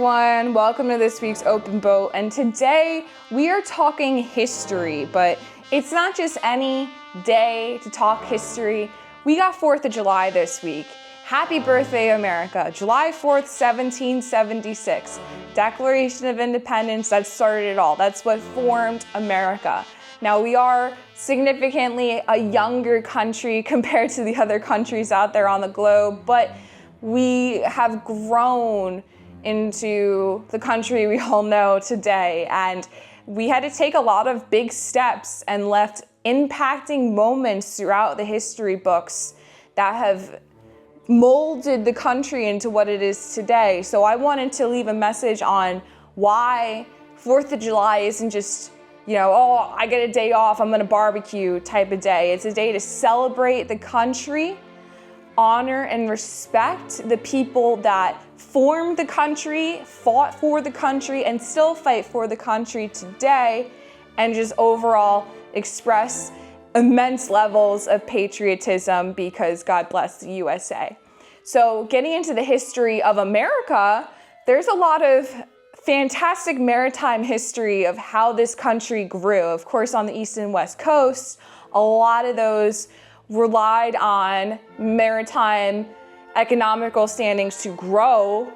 everyone, welcome to this week's Open Boat, and today we are talking history, but it's not just any day to talk history. We got 4th of July this week. Happy birthday, America. July 4th, 1776. Declaration of Independence, that started it all. That's what formed America. Now, we are significantly a younger country compared to the other countries out there on the globe, but we have grown into the country we all know today, and we had to take a lot of big steps and left impacting moments throughout the history books that have molded the country into what it is today. So I wanted to leave a message on why 4th of July isn't just, oh, I get a day off, I'm gonna barbecue type of day. It's a day to celebrate the country, honor and respect the people that formed the country, fought for the country, and still fight for the country today, and just overall express immense levels of patriotism because God bless the USA. So getting into the history of America, there's a lot of fantastic maritime history of how this country grew. Of course, on the East and West Coast, a lot of those relied on maritime economical standings to grow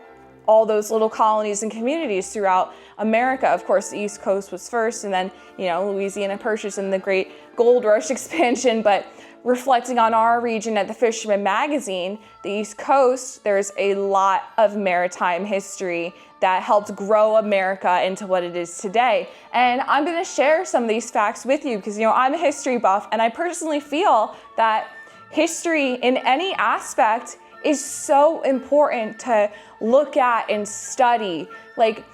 all those little colonies and communities throughout America. Of course, the East Coast was first, and then, Louisiana Purchase and the Great Gold Rush expansion. But reflecting on our region at the Fisherman Magazine, the East Coast, there's a lot of maritime history that helped grow America into what it is today. And I'm gonna share some of these facts with you because, I'm a history buff, and I personally feel that history in any aspect is so important to look at and study. Like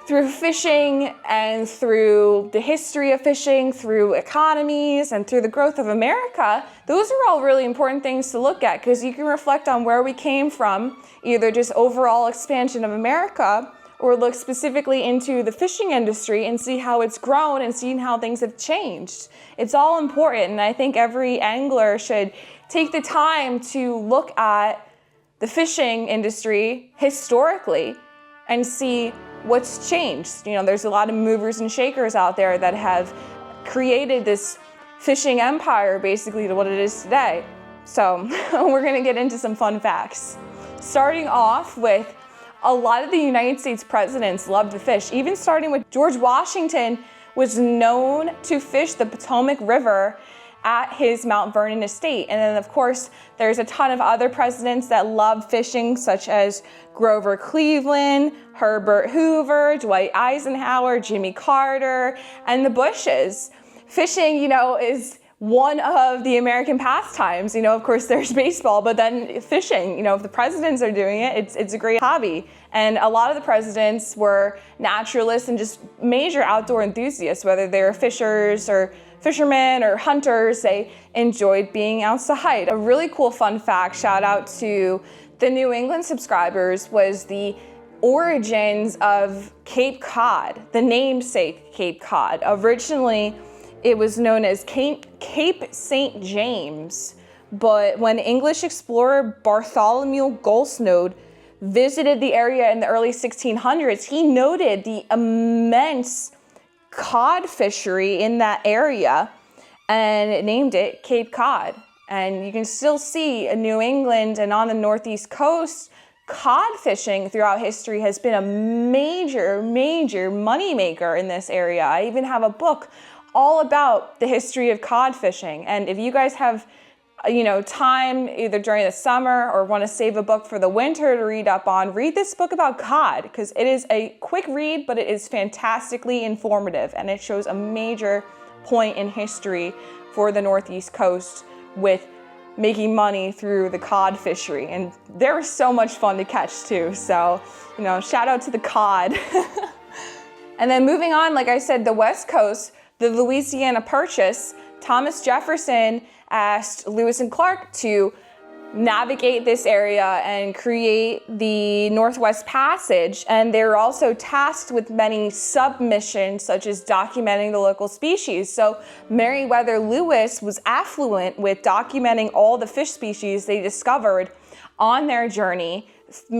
through fishing and through the history of fishing, through economies and through the growth of America, those are all really important things to look at because you can reflect on where we came from, either just overall expansion of America or look specifically into the fishing industry and see how it's grown and seeing how things have changed. It's all important, and I think every angler should take the time to look at the fishing industry historically and see what's changed. There's a lot of movers and shakers out there that have created this fishing empire basically to what it is today. So we're gonna get into some fun facts. Starting off with, a lot of the United States presidents loved to fish, even starting with George Washington was known to fish the Potomac River at his Mount Vernon estate. And then of course, there's a ton of other presidents that loved fishing, such as Grover Cleveland, Herbert Hoover, Dwight Eisenhower, Jimmy Carter, and the Bushes. Fishing, is one of the American pastimes. Of course, there's baseball, but then fishing, if the presidents are doing it, it's a great hobby. And a lot of the presidents were naturalists and just major outdoor enthusiasts, whether they're fishers or fishermen or hunters, they enjoyed being outside. A really cool fun fact, shout out to the New England subscribers, was the origins of Cape Cod, the namesake Cape Cod. Originally, it was known as Cape St. James, but when English explorer Bartholomew Goldsnode visited the area in the early 1600s, he noted the immense cod fishery in that area and named it Cape Cod. And you can still see in New England and on the Northeast coast, cod fishing throughout history has been a major moneymaker in this area. I even have a book all about the history of cod fishing. And if you guys have time either during the summer or want to save a book for the winter to read up on, read this book about cod because it is a quick read, but it is fantastically informative, and it shows a major point in history for the Northeast coast with making money through the cod fishery. And there was so much fun to catch too. So, shout out to the cod. And then moving on, like I said, the West Coast, the Louisiana Purchase, Thomas Jefferson asked Lewis and Clark to navigate this area and create the Northwest Passage. And they were also tasked with many submissions, such as documenting the local species. So Meriwether Lewis was affluent with documenting all the fish species they discovered on their journey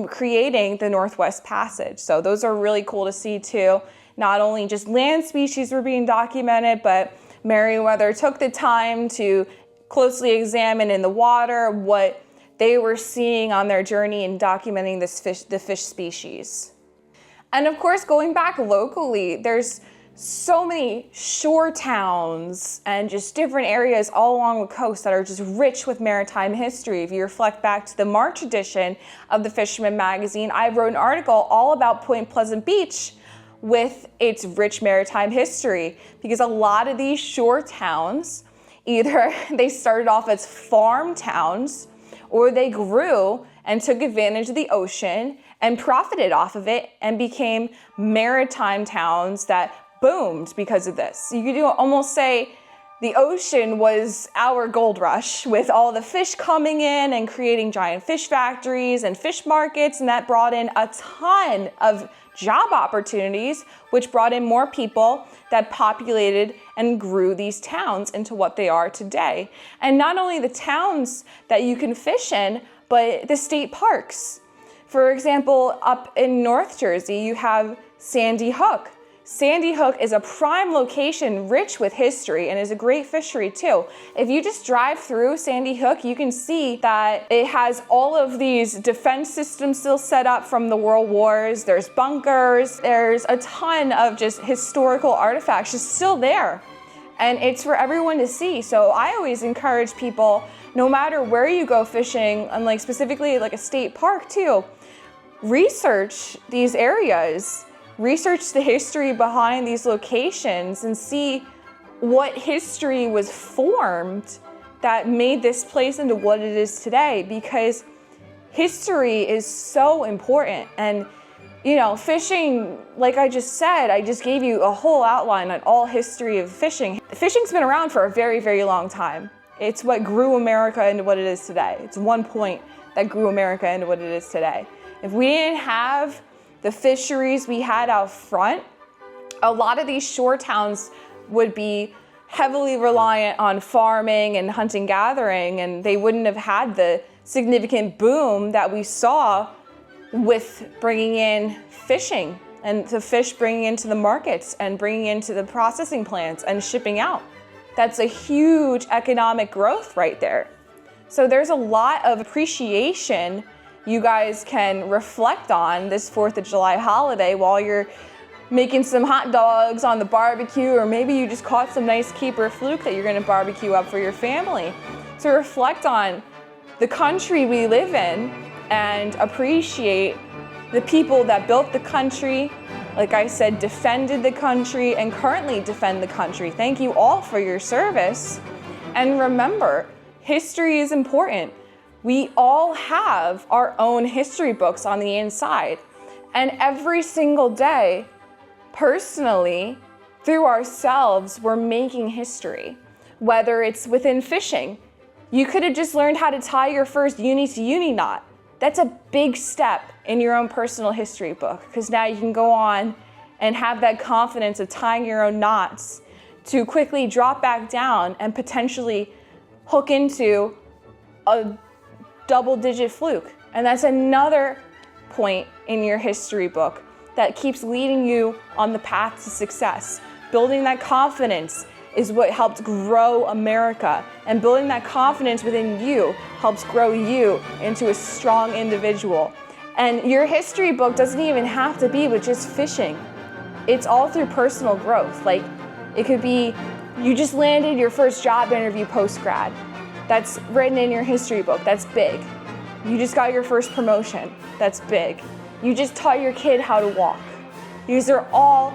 creating the Northwest Passage. So those are really cool to see too. Not only just land species were being documented, but Meriwether took the time to closely examine in the water what they were seeing on their journey and documenting the fish species. And of course, going back locally, there's so many shore towns and just different areas all along the coast that are just rich with maritime history. If you reflect back to the March edition of the Fisherman magazine, I wrote an article all about Point Pleasant Beach with its rich maritime history, because a lot of these shore towns, either they started off as farm towns or they grew and took advantage of the ocean and profited off of it and became maritime towns that boomed because of this. You could almost say the ocean was our gold rush, with all the fish coming in and creating giant fish factories and fish markets, and that brought in a ton of job opportunities, which brought in more people that populated and grew these towns into what they are today. And not only the towns that you can fish in, but the state parks. For example, up in North Jersey, you have Sandy Hook. Sandy Hook is a prime location rich with history and is a great fishery too. If you just drive through Sandy Hook, you can see that it has all of these defense systems still set up from the World Wars. There's bunkers, there's a ton of just historical artifacts just still there. And it's for everyone to see. So I always encourage people, no matter where you go fishing, and like specifically like a state park too, research these areas. Research the history behind these locations and see what history was formed that made this place into what it is today, because history is so important. And fishing, like I just said, I just gave you a whole outline on all history of fishing. Fishing's been around for a very, very long time. It's what grew America into what it is today. It's one point that grew America into what it is today. If we didn't have the fisheries we had out front, a lot of these shore towns would be heavily reliant on farming and hunting gathering, and they wouldn't have had the significant boom that we saw with bringing in fishing and the fish bringing into the markets and bringing into the processing plants and shipping out. That's a huge economic growth right there. So there's a lot of appreciation you guys can reflect on this 4th of July holiday while you're making some hot dogs on the barbecue, or maybe you just caught some nice keeper fluke that you're gonna barbecue up for your family. To reflect on the country we live in and appreciate the people that built the country, like I said, defended the country and currently defend the country. Thank you all for your service. And remember, history is important. We all have our own history books on the inside. And every single day, personally, through ourselves, we're making history. Whether it's within fishing, you could have just learned how to tie your first uni to uni knot. That's a big step in your own personal history book, because now you can go on and have that confidence of tying your own knots to quickly drop back down and potentially hook into a double-digit fluke. And that's another point in your history book that keeps leading you on the path to success. Building that confidence is what helped grow America, and building that confidence within you helps grow you into a strong individual. And your history book doesn't even have to be with just fishing. It's all through personal growth. Like, it could be you just landed your first job interview post-grad. That's written in your history book. That's big. You just got your first promotion. That's big. You just taught your kid how to walk. These are all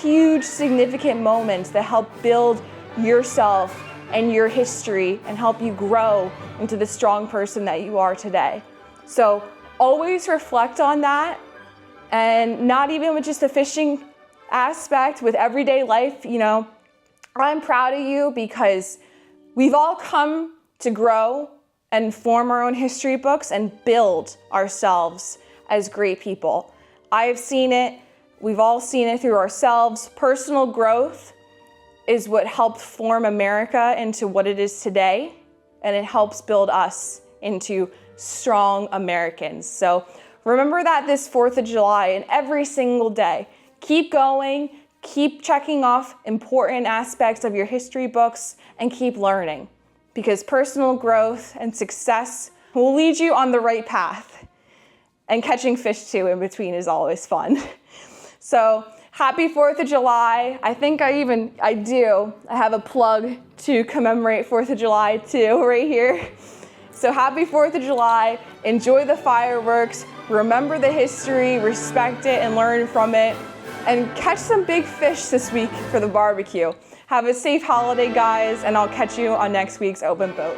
huge, significant moments that help build yourself and your history and help you grow into the strong person that you are today. So always reflect on that, and not even with just the fishing aspect, with everyday life. I'm proud of you because we've all come to grow and form our own history books and build ourselves as great people. I've seen it. We've all seen it through ourselves. Personal growth is what helped form America into what it is today, and it helps build us into strong Americans. So Remember that this 4th of July and every single day. Keep going, keep checking off important aspects of your history books, and keep learning, because personal growth and success will lead you on the right path. And catching fish too in between is always fun. So happy 4th of July. I think I have a plug to commemorate 4th of July too right here. So happy 4th of July. Enjoy the fireworks. Remember the history, respect it, and learn from it. And catch some big fish this week for the barbecue. Have a safe holiday, guys, and I'll catch you on next week's Open Boat.